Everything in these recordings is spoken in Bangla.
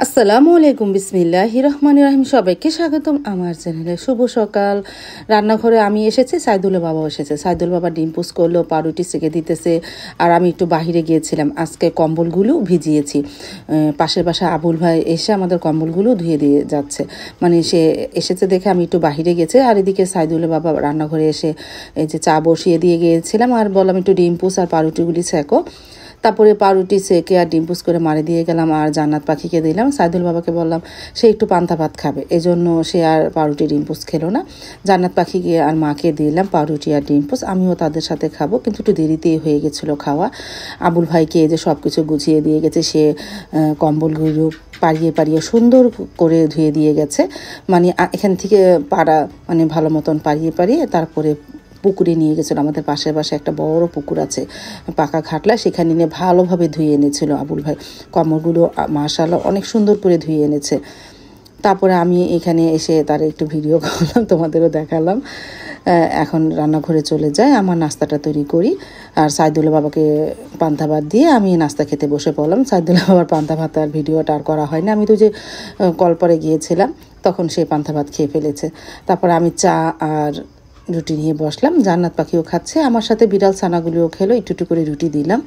আসসালামু আলাইকুম বিসমিল্লাহির রহমানির রহিম। সবাইকে স্বাগতম আমার চ্যানেলে। শুভ সকাল। রান্নাঘরে আমি এসেছি, সাইদুলের বাবাও এসেছে। সাইদুল বাবা ডিম পোস্ট করলো, পাউরুটি সেঁকে দিতেছে, আর আমি একটু বাহিরে গিয়েছিলাম। আজকে কম্বলগুলো ভিজিয়েছি। পাশের বাসায় আবুল ভাই এসে আমাদের কম্বলগুলো ধুয়ে দিয়ে যাচ্ছে। মানে সে এসেছে দেখে আমি একটু বাহিরে গেছি, আর এদিকে সাইদুলের বাবা রান্নাঘরে এসে এই যে চা বসিয়ে দিয়ে গিয়েছিলাম, আর বললাম একটু ডিম পোস্ট আর পাউরুটিগুলি সেঁকো। তারপরে পাউরুটি সেঁকে আর ডিম পোস্ট করে মারে দিয়ে গেলাম, আর জান্নাত পাখিকে দিলাম। সাইদুল বাবাকে বললাম সে একটু পান্তা ভাত খাবে, এজন্য সে আর পাউরুটি ডিম পোস্ট খেলো না। জান্নাত পাখিকে আর মাকে দিলাম পাউরুটি আর ডিম পোস্ট। আমিও তাদের সাথে খাবো, কিন্তু একটু দেরিতেই হয়ে গেছিলো খাওয়া। আবুল ভাইকে এই যে সব কিছু গুছিয়ে দিয়ে গেছে, সে কম্বলগুলো পাড়িয়ে পাড়িয়ে সুন্দর করে ধুয়ে দিয়ে গেছে। মানে এখান থেকে পাড়া মানে ভালো মতন পাড়িয়ে পাড়িয়ে তারপরে পুকুরে নিয়ে গেছিলো। আমাদের পাশের পাশে একটা বড় পুকুর আছে, পাকা খাটলা, সেখানে নিয়ে ভালোভাবে ধুয়ে এনেছিল আবুল ভাই। কম্বলগুলো মাশাআল্লাহ অনেক সুন্দর করে ধুয়ে এনেছে। তারপরে আমি এখানে এসে তার একটু ভিডিও করলাম, তোমাদেরও দেখালাম। এখন রান্নাঘরে চলে যাই, আমার নাস্তাটা তৈরি করি। আর সাইদুল্লাহ বাবাকে পান্তা ভাত দিয়ে আমি নাস্তা খেতে বসে পড়লাম। সাইদুল্লাহ বাবার পান্তা ভাত আর ভিডিওটা আর করা হয়নি। আমি তো যে কলপারে গিয়েছিলাম তখন সে পান্তা ভাত খেয়ে ফেলেছে। তারপর আমি চা আর রুটি নিয়ে বসলাম। জান্নাত পাখিও খাচ্ছে, আমার সাথে বিড়াল ছানাগুলিও খেলো। একটু একটু করে রুটি দিলাম।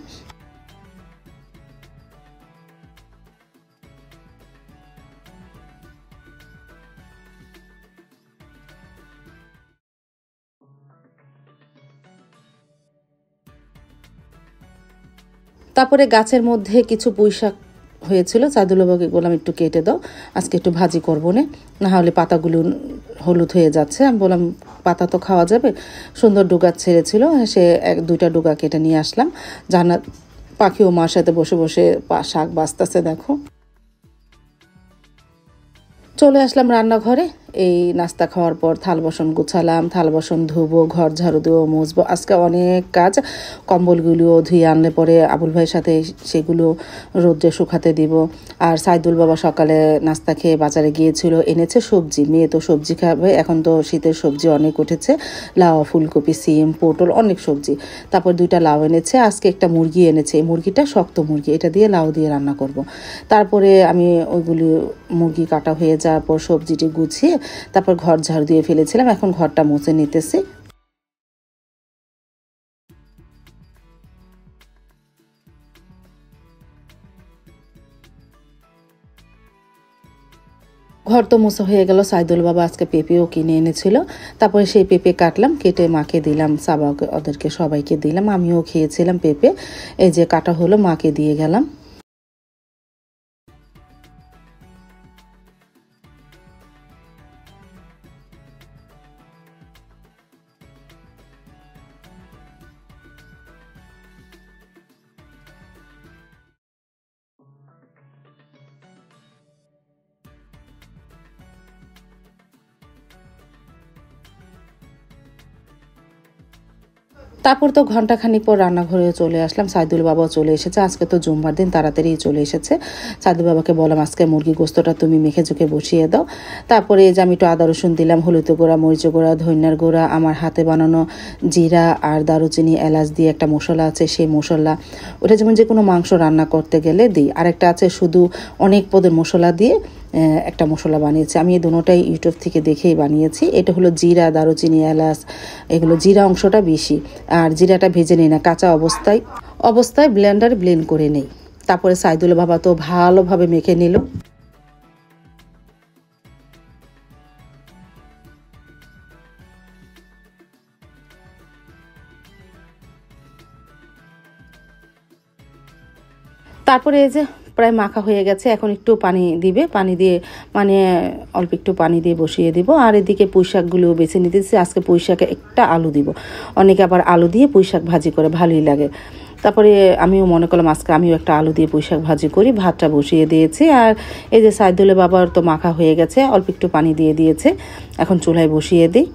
তারপরে গাছের মধ্যে কিছু পুঁইশাক হয়েছিল, সাইদুল্লাহকে বললাম একটু কেটে দাও, আজকে একটু ভাজি করবো না হলে পাতাগুলো হলুদ হয়ে যাচ্ছে। আমি বললাম পাতা তো খাওয়া যাবে। সুন্দর ডুগা ছেড়েছিল, সে দুইটা ডুগা কেটে নিয়ে আসলাম। জান্নাত পাখিও মার সাথে বসে বসে শাক বাছতেছে দেখো। চলে আসলাম রান্নাঘরে। এই নাস্তা খাওয়ার পর থাল বাসন গুছালাম, থাল বাসন ধুবো, ঘর ঝাড়ু দেবো, মুছবো। আজকে অনেক কাজ। কম্বলগুলিও ধুয়ে আনলে পরে আবুল ভাইয়ের সাথে সেগুলো রোদ্রে শুকাতে দিব। আর সাইদুল বাবা সকালে নাস্তা খেয়ে বাজারে গিয়েছিল, এনেছে সবজি। মেয়ে তো সবজি খাবে, এখন তো শীতের সবজি অনেক উঠেছে, লাউ, ফুলকপি, সিম, পটল, অনেক সবজি। তারপর দুইটা লাউ এনেছে, আজকে একটা মুরগি এনেছে। এই মুরগিটা শক্ত মুরগি, এটা দিয়ে লাউ দিয়ে রান্না করব। তারপরে আমি ওইগুলি মুরগি কাটা হয়ে যাওয়ার পর সবজিটি গুছিয়ে তারপর ঘর ঝাড়ু দিয়ে ফেলেছিলাম, এখন ঘরটা মুছে নিতেছি। ঘর তো মোছা হয়ে গেল। সাইদুল বাবা আজকে পেঁপেও কিনে এনেছিল। তারপরে সেই পেঁপে কাটলাম, কেটে মাকে দিলাম, সাবাকে ওদেরকে সবাইকে দিলাম, আমিও খেয়েছিলাম পেঁপে। এই যে কাটা হলো, মাকে দিয়ে গেলাম। তারপর তো ঘন্টাখানিক পর রান্নাঘরে চলে আসলাম। সাইদুল বাবাও চলে এসেছে, আজকে তো জুম্মার দিন, তাড়াতাড়ি চলে এসেছে। সাইদুল বাবাকে বললাম আজকে মুরগি গোস্তটা তুমি মেখে চুখে বসিয়ে দাও। তারপরে এই যে আমি একটু আদা রসুন দিলাম, হলুদ গুঁড়া, মরিচ গুঁড়া, ধনিয়ার গুঁড়া, আমার হাতে বানানো জিরা আর দারুচিনি এলাচ দিয়ে একটা মশলা আছে, সেই মশলা ওটা যেমন যে কোনো মাংস রান্না করতে গেলে দিই। আরেকটা আছে শুধু অনেক পদের মশলা দিয়ে একটা মশলা বানিয়েছি। আমি এই দুটোটাই ইউটিউব থেকে দেখেই বানিয়েছি। এটা হলো জিরা, দারুচিনি, এলাচ, এগুলো জিরা অংশটা বেশি। আর জিরাটা ভেজে নিই না, কাঁচা অবস্থায় ব্লেন্ডারে ব্লেন্ড করে নেই। তারপরে সাইদুল বাবা তো ভালোভাবে মেখে নিল। তারপরে এই যে প্রায় মাখা হয়ে গেছে, এখন একটু পানি দিবে, পানি দিয়ে মানে অল্প একটু পানি দিয়ে বসিয়ে দিব। আর এদিকে পুঁইশাকগুলো বেছে নিতেছি। আজকে পুঁইশাকে একটা আলু দিব, অনেকে আবার আলু দিয়ে পুঁইশাক ভাজি করে, ভালোই লাগে। তারপরে আমিও মনে করলাম আজকে আমিও একটা আলু দিয়ে পুঁইশাক ভাজি করি। ভাতটা বসিয়ে দিয়েছি। আর এই যে সাইদুলের বাবার তো মাখা হয়ে গেছে, অল্প একটু পানি দিয়ে দিয়েছে, এখন চুলায় বসিয়ে দিই।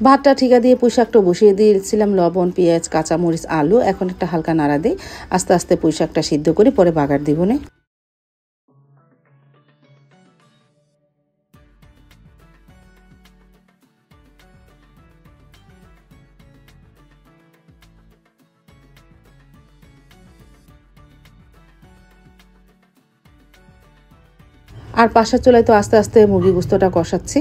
ভাতটা ঠিকা দিয়ে পুঁইশাকটা বসিয়ে দিয়েছিলাম, লবণ, পেঁয়াজ, কাঁচামরিচ, আলু। এখন একটা হালকা নাড়া দিই, আস্তে আস্তে পুঁইশাকটা সিদ্ধ করে পরে বাগার দিব নে। আর পাশের চুলায় তো আস্তে আস্তে মুরগি গোস্তটা কষাচ্ছি।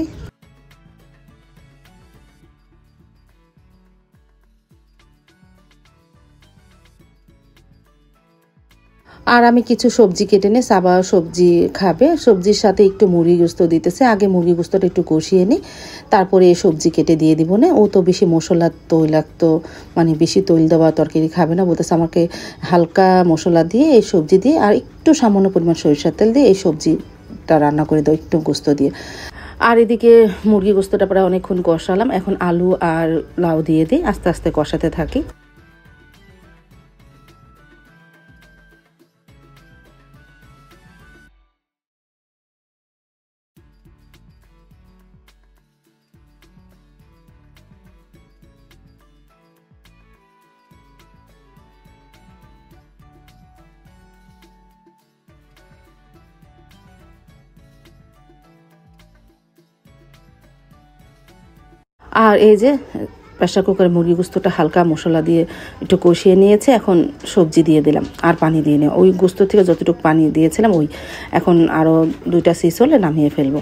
আর আমি কিছু সবজি কেটে নিয়ে সাবা সবজি খাবে, সবজির সাথে একটু মুরগি গোস্ত দিতেছে। আগে মুরগি গোস্তটা একটু কষিয়ে নিই, তারপরে এই সবজি কেটে দিয়ে দিব। না ও তো বেশি মশলা তৈলাক্ত, মানে বেশি তৈল দেওয়া তরকারি খাবে না, বলতেছে আমাকে হালকা মশলা দিয়ে এই সবজি দিয়ে আর একটু সামান্য পরিমাণ সরিষার তেল দিয়ে এই সবজিটা রান্না করে দাও একটু গোস্ত দিয়ে। আর এদিকে মুরগি গোস্তটা প্রায় অনেকক্ষণ কষালাম, এখন আলু আর লাউ দিয়ে দিই, আস্তে আস্তে কষাতে থাকি। আর এই যে প্রেসার কুকারে মুরগি গোস্তটা হালকা মশলা দিয়ে একটু কষিয়ে নিয়েছে, এখন সবজি দিয়ে দিলাম আর পানি দিয়ে নিই। ওই গোস্ত থেকে যতটুকু পানি দিয়েছিলাম ওই, এখন আরও 2টা সিস হলে নামিয়ে ফেলবো।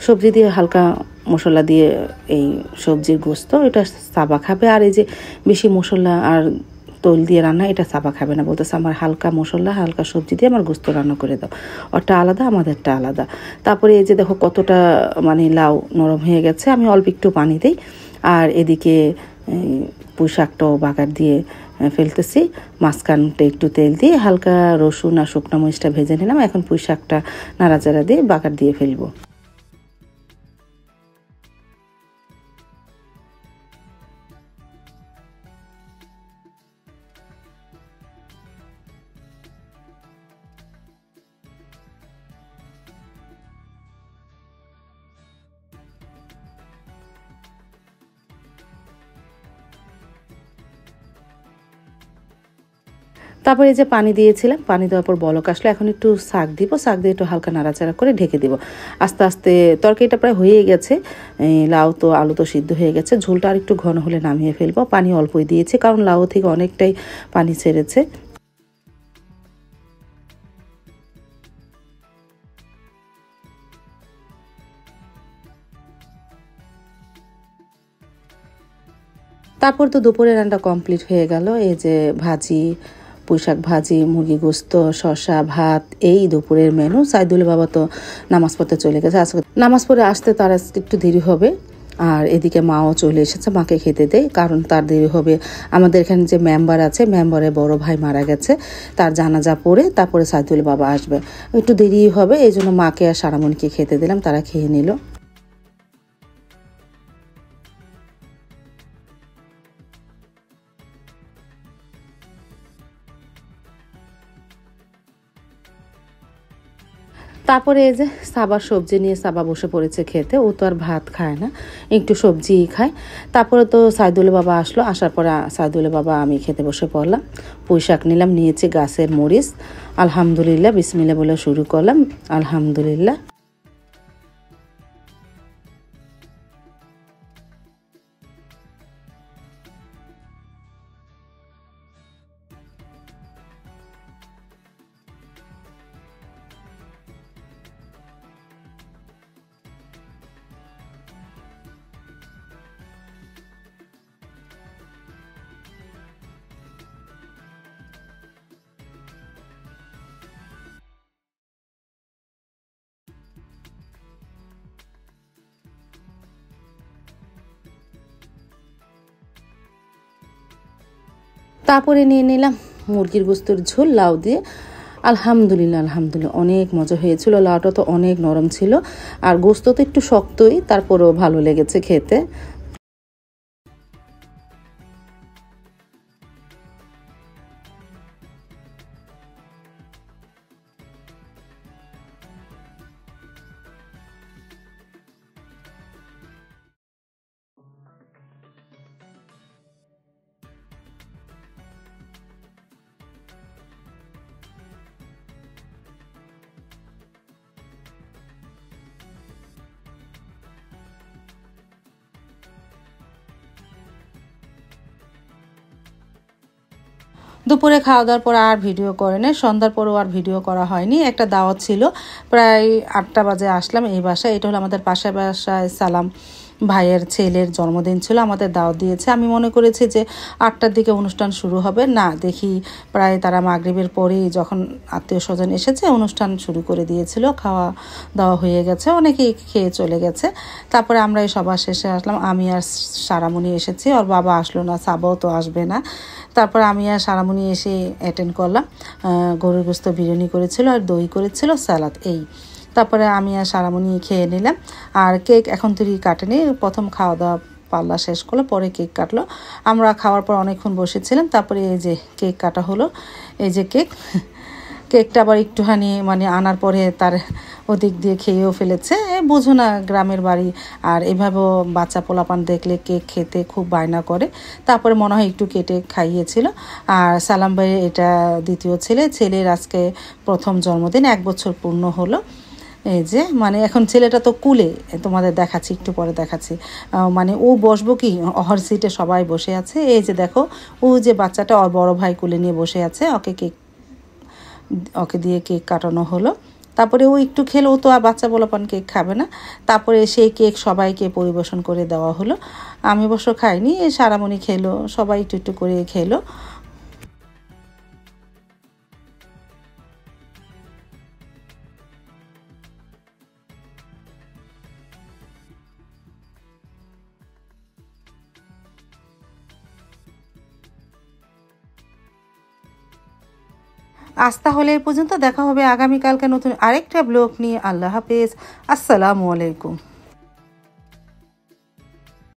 সবজি দিয়ে হালকা মশলা দিয়ে এই সবজির গোস্ত এটা সাবা খাবে। আর এই যে বেশি মশলা আর তৈল দিয়ে রান্না এটা সাবা খাবে না, বলতেছে আমার হালকা মশলা হালকা সবজি দিয়ে আমার গোস্ত রান্না করে দাও, ওটা আলাদা আমাদেরটা আলাদা। তারপরে এই যে দেখো কতটা মানে লাউ নরম হয়ে গেছে, আমি অল্প একটু পানি দিই। আর এদিকে পুঁই শাকটাও বাগার দিয়ে ফেলতেছি, মাঝখানটা একটু তেল দিয়ে হালকা রসুন আর শুকনো মরিচটা ভেজে নিলাম, এখন পুঁই শাকটা নাড়াচাড়া দিয়ে বাগার দিয়ে ফেলবো। তারপরে এই যে পানি দিয়েছিলাম, পানি দেওয়ার পর বলক আসলে এখন একটু শাক দিব, শাক দিয়ে একটু হালকা নাড়াচাড়া করে ঢেকে দিব। আস্তে আস্তে তরকারিটা প্রায় হয়ে গেছে, লাউ তো আলু তো সিদ্ধ হয়ে গেছে, ঝোলটা আর একটু ঘন হলে নামিয়ে ফেলবো। পানি অল্পই দিয়েছি কারণ লাউ থেকে অনেকটাই পানি ছেড়েছে। তারপর তো দুপুরে রান্না কমপ্লিট হয়ে গেল। এই যে ভাজি, পুঁইশাক ভাজি, মুরগি গোস্ত, শসা, ভাত, এই দুপুরের মেনু। সাইদুল বাবা তো নামাজ পড়তে চলে গেছে, আজকে নামাজ পড়ে আসতে তার আজকে একটু দেরি হবে। আর এদিকে মাও চলে এসেছে, মাকে খেতে দেয় কারণ তার দেরি হবে। আমাদের এখানে যে মেম্বার আছে, মেম্বারের বড় ভাই মারা গেছে, তার জানাজা পড়ে তারপরে সাইদুল বাবা আসবে, একটু দেরি হবে। এই জন্য মাকে আর সারামণিকে খেতে দিলাম, তারা খেয়ে নিল। তারপরে এই যে সাবার সবজি নিয়ে সাবা বসে পড়েছে খেতে, ও তো আর ভাত খায় না, একটু সবজিই খায়। তারপরে তো সাইদুল বাবা আসলো, আসার পরে সাইদুল বাবা আমি খেতে বসে পড়লাম। পুঁই শাক নিলাম, নিয়েছি গাছের মরিচ, আলহামদুলিল্লাহ বিসমিল্লাহ বলে শুরু করলাম, আলহামদুলিল্লাহ। তারপরে নিয়ে নিলাম মুরগির গোস্তের ঝোল লাউ দিয়ে। আলহামদুলিল্লাহ আলহামদুলিল্লাহ অনেক মজা হয়েছিল, লাউটা তো অনেক নরম ছিল আর গোস্ত তো একটু শক্তই, তারপরেও ভালো লেগেছে খেতে। দুপুরে খাওয়া দাওয়ার পর আর ভিডিও করে নেই, সন্ধ্যার পরও আর ভিডিও করা হয়নি। একটা দাওয়াত ছিল, প্রায় 8টা বাজে আসলাম এই বাসায়। এটা হলো আমাদের পাশের বাসায় সালাম ভাইয়ের ছেলের জন্মদিন ছিল, আমাদের দাওয়াত দিয়েছে। আমি মনে করেছি যে 8টার দিকে অনুষ্ঠান শুরু হবে, না দেখি প্রায় তারা মাগরিবের পরেই যখন আত্মীয় স্বজন এসেছে অনুষ্ঠান শুরু করে দিয়েছিল। খাওয়া দাওয়া হয়ে গেছে, অনেকেই খেয়ে চলে গেছে। তারপরে আমরা এই সবার শেষে আসলাম, আমি আর সারামণি এসেছি, ওর বাবা আসলো না, সাবাও তো আসবে না। তারপর আমি আর সারামণি এসে অ্যাটেন্ড করলাম। গরুর গোস্ত বিরিয়ানি করেছিল আর দই করেছিল, সালাদ, এই। তারপরে আমি আর সারামণি খেয়ে নিলাম। আর কেক এখন তুই কাটেনি, প্রথম খাওয়া দাওয়া পাল্লা শেষ করলো, পরে কেক কাটলো। আমরা খাওয়ার পর অনেকক্ষণ বসেছিলাম, তারপরে এই যে কেক কাটা হলো। এই যে কেকটা আবার একটুখানি মানে আনার পরে তার ওদিক দিয়ে খেয়েও ফেলেছে। বোঝো না গ্রামের বাড়ি, আর এভাবেও বাচ্চা পোলাপান দেখলে কেক খেতে খুব বায়না করে। তারপরে মনে হয় একটু কেটে খাইয়েছিল। আর সালাম ভাইয়ের এটা দ্বিতীয় ছেলের আজকে প্রথম জন্মদিন, 1 বছর পূর্ণ হলো। এই যে মানে এখন ছেলেটা তো কুলে, তোমাদের দেখাচ্ছি, একটু পরে দেখাচ্ছি। মানে ও বসবো কি, ওর সিটে সবাই বসে আছে। এই যে দেখো, ও যে বাচ্চাটা ওর বড় ভাই কুলে নিয়ে বসে আছে, ওকে দিয়ে কেক কাটানো হলো। তারপরে ও একটু খেলো, ও তো আর বাচ্চা পোলাপান কেক খাবে না। তারপরে সেই কেক সবাইকে পরিবেশন করে দেওয়া হলো। আমি অবশ্য খাইনি, সারামণি খেলো, সবাই একটু একটু করে খেলো। আজ তাহলে এই পর্যন্ত, দেখা হবে আগামীকালকে নতুন আরেকটা ব্লগ নিয়ে। আল্লাহ হাফেজ, আসসালামু আলাইকুম।